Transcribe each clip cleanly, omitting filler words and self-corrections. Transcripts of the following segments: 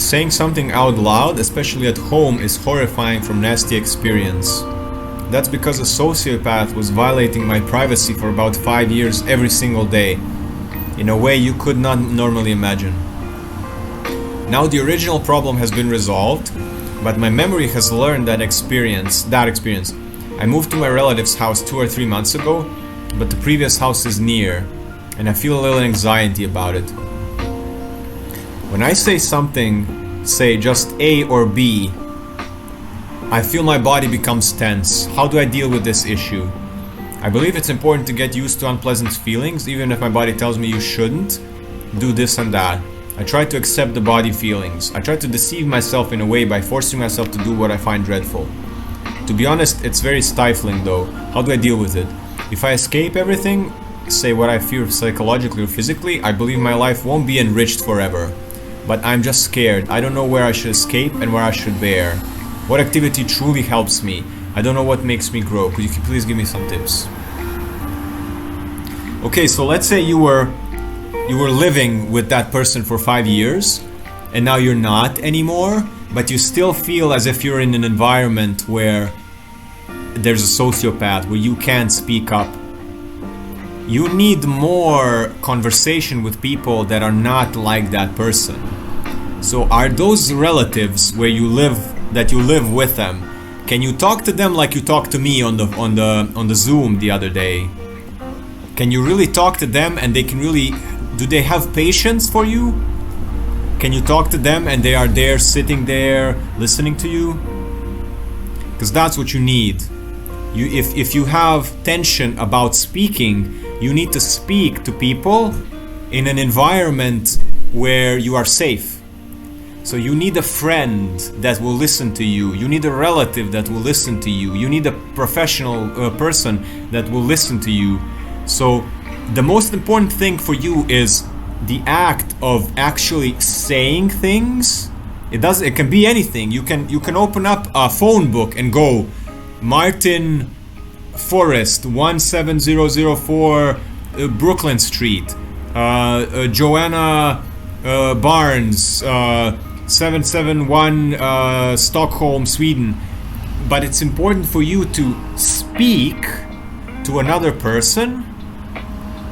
Saying something out loud, especially at home, is horrifying from nasty experience. That's because a sociopath was violating my privacy for about 5 years every single day, in a way you could not normally imagine. Now the original problem has been resolved, but my memory has learned that experience. I moved to my relative's house 2 or 3 months ago, but the previous house is near, and I feel a little anxiety about it. When I say something, say just A or B, I feel my body becomes tense. How do I deal with this issue? I believe it's important to get used to unpleasant feelings, even if my body tells me you shouldn't do this and that. I try to accept the body feelings. I try to deceive myself in a way by forcing myself to do what I find dreadful. To be honest, it's very stifling though. How do I deal with it? If I escape everything, say what I fear psychologically or physically, I believe my life won't be enriched forever. But I'm just scared. I don't know where I should escape and where I should bear. What activity truly helps me? I don't know what makes me grow. Could you please give me some tips? Okay, so let's say you were living with that person for 5 years and now you're not anymore, but you still feel as if you're in an environment where there's a sociopath, where you can't speak up. You need more conversation with people that are not like that person. So are those relatives where you live, that you live with them, can you talk to them like you talked to me on the Zoom the other day? Can you really talk to them and they can really, do they have patience for you? Can you talk to them and they are there, sitting there, listening to you? Because that's what you need. If you have tension about speaking, you need to speak to people in an environment where you are safe. So you need a friend that will listen to you. You need a relative that will listen to you. You need a professional person that will listen to you. So the most important thing for you is the act of actually saying things. It can be anything. You can open up a phone book and go, Martin Forrest, 17004 Brooklyn Street, Joanna Barnes, 771 Stockholm, Sweden. But it's important for you to speak to another person.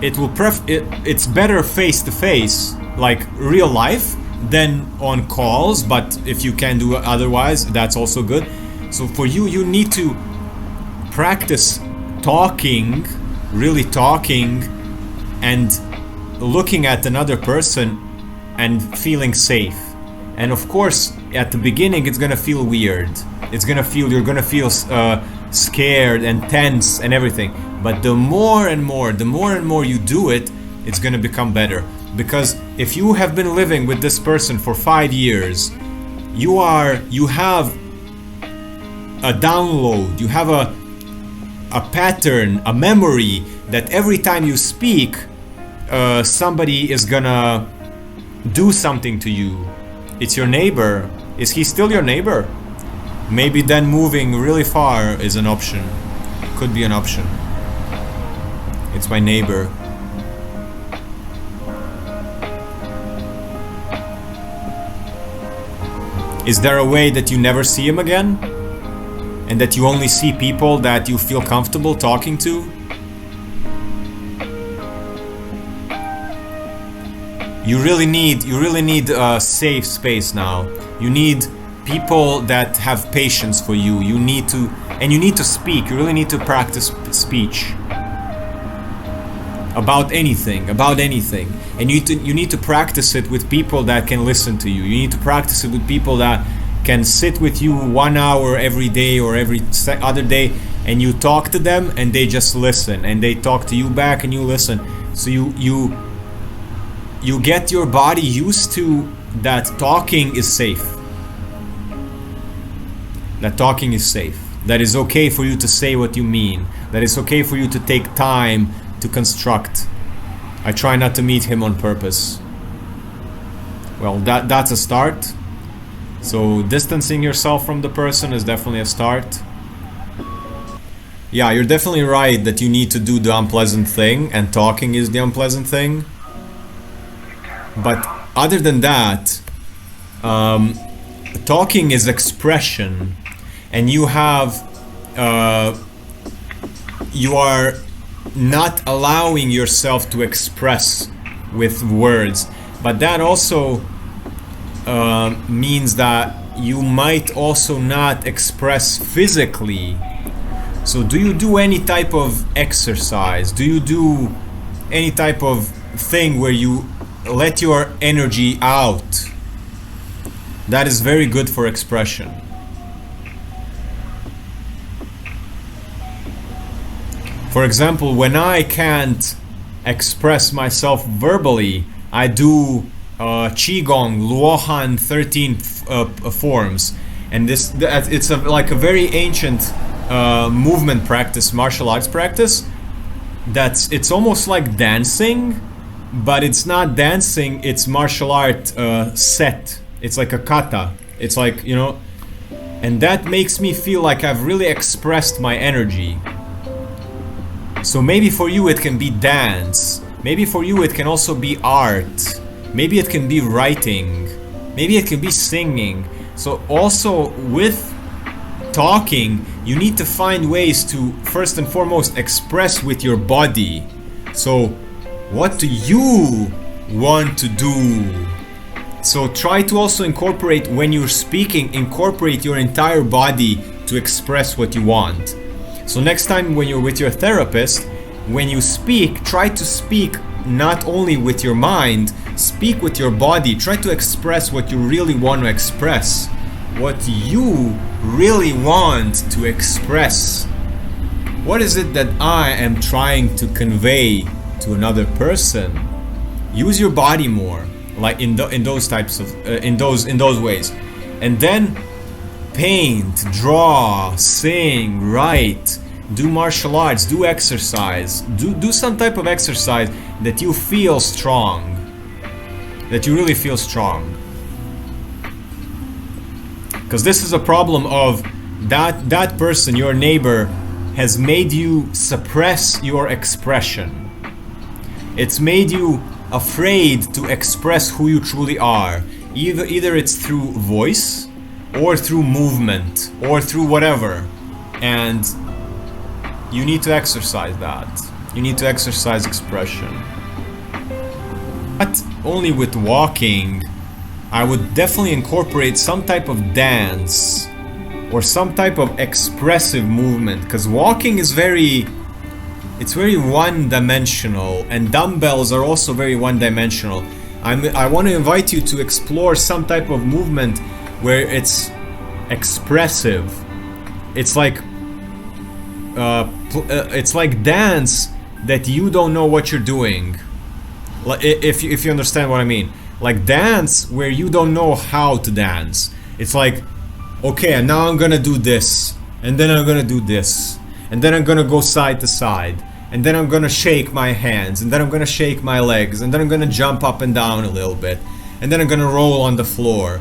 It's better face to face, like real life, than on calls, but if you can do otherwise, that's also good. So for you, you need to practice talking, really talking, and looking at another person and feeling safe. And of course, at the beginning, it's gonna feel weird. You're gonna feel scared and tense and everything. But the more and more you do it, it's gonna become better. Because if you have been living with this person for 5 years, you have a download, you have a pattern, a memory that every time you speak, somebody is gonna do something to you. It's your neighbor. Is he still your neighbor? Maybe then moving really far is an option. Could be an option. It's my neighbor. Is there a way that you never see him again? And that you only see people that you feel comfortable talking to? You really need a safe space now. You need people that have patience for you. You need to speak. You really need to practice speech about anything. And you need to practice it with people that can listen to you. You need to practice it with people that can sit with you 1 hour every day or every other day, and you talk to them and they just listen, and they talk to you back and you listen. So you get your body used to that talking is safe. That talking is safe. That is okay for you to say what you mean. That is okay for you to take time to construct. I try not to meet him on purpose. Well, that's a start. So distancing yourself from the person is definitely a start. Yeah, you're definitely right that you need to do the unpleasant thing, and talking is the unpleasant thing. But other than that, talking is expression, and you are not allowing yourself to express with words, but that also means that you might also not express physically. So do you do any type of exercise? Do you do any type of thing where you let your energy out? That is very good for expression. For example, when I can't express myself verbally, I do Qigong, Luohan 13 forms, and it's like a very ancient movement practice, martial arts practice. It's almost like dancing, but it's not dancing. It's martial art set. It's like a kata. It's like, you know, and that makes me feel like I've really expressed my energy. So maybe for you it can be dance. Maybe for you it can also be art. Maybe it can be writing. Maybe it can be singing. So also with talking, you need to find ways to first and foremost express with your body. So what do you want to do? So try to also incorporate, when you're speaking, incorporate your entire body to express what you want. So next time when you're with your therapist, when you speak, try to speak not only with your mind, speak with your body. Try to express what you really want to express. What you really want to express. What is it that I am trying to convey to another person? Use your body more, like in those types of in those ways, and then paint, draw, sing, write, do martial arts, do exercise, do some type of exercise that you feel strong, that you really feel strong. Because this is a problem of that person, your neighbor, has made you suppress your expression. It's made you afraid to express who you truly are. Either it's through voice, or through movement, or through whatever. And you need to exercise that. You need to exercise expression. Not only with walking, I would definitely incorporate some type of dance or some type of expressive movement, because walking is very one-dimensional, and dumbbells are also very one-dimensional. I want to invite you to explore some type of movement where it's expressive. It's like dance that you don't know what you're doing. If you understand what I mean. Like dance where you don't know how to dance. It's like, okay, now I'm gonna do this, and then I'm gonna do this, and then I'm gonna go side to side, and then I'm gonna shake my hands, and then I'm gonna shake my legs, and then I'm gonna jump up and down a little bit, and then I'm gonna roll on the floor.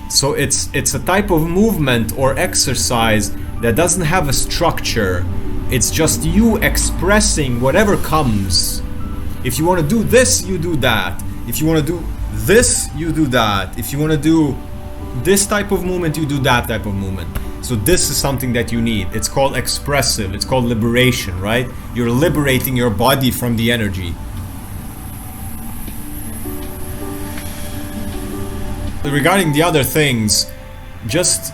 So it's a type of movement or exercise that doesn't have a structure. It's just you expressing whatever comes. If you want to do this, you do that. If you want to do this, you do that. If you want to do this type of movement, you do that type of movement. So this is something that you need. It's called expressive. It's called liberation, right? You're liberating your body from the energy. Regarding the other things, just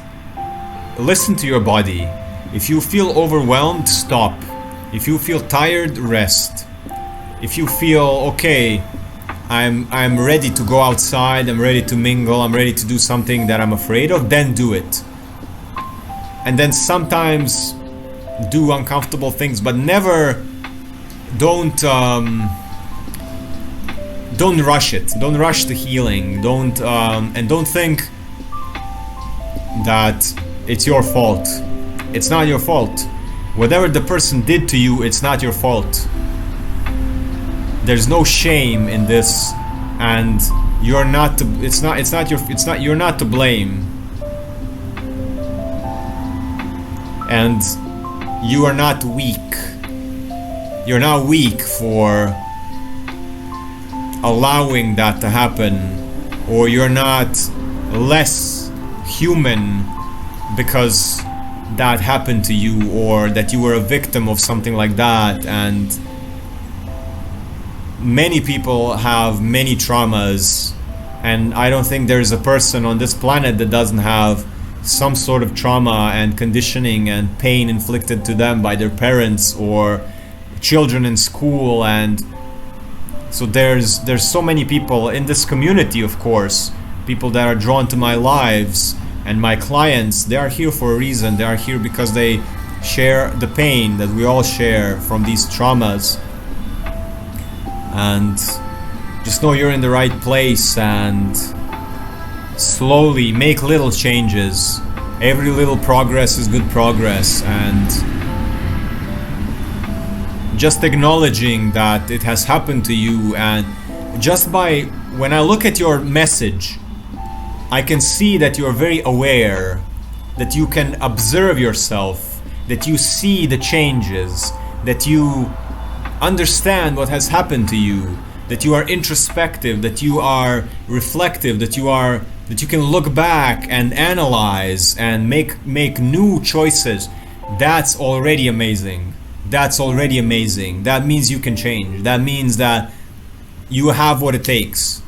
listen to your body. If you feel overwhelmed, stop. If you feel tired, rest. If you feel okay, I'm ready to go outside, I'm ready to mingle, I'm ready to do something that I'm afraid of, then do it. And then sometimes do uncomfortable things, but never, don't rush it. Don't rush the healing. Don't think that it's your fault. It's not your fault. Whatever the person did to you, it's not your fault. There's no shame in this, and you're not to, you're not to blame. And you are not weak. You're not weak for allowing that to happen, or you're not less human because that happened to you, or that you were a victim of something like that. And many people have many traumas, and I don't think there's a person on this planet that doesn't have some sort of trauma and conditioning and pain inflicted to them by their parents or children in school. And so there's so many people in this community, of course, people that are drawn to my lives and my clients. They are here for a reason. They are here because they share the pain that we all share from these traumas. And just know you're in the right place, and slowly make little changes. Every little progress is good progress, and just acknowledging that it has happened to you. And just by, when I look at your message, I can see that you are very aware, that you can observe yourself, that you see the changes, that you understand what has happened to you, that you are introspective, that you are reflective, that you can look back and analyze and make new choices. That's already amazing. That's already amazing. That means you can change. That means that you have what it takes.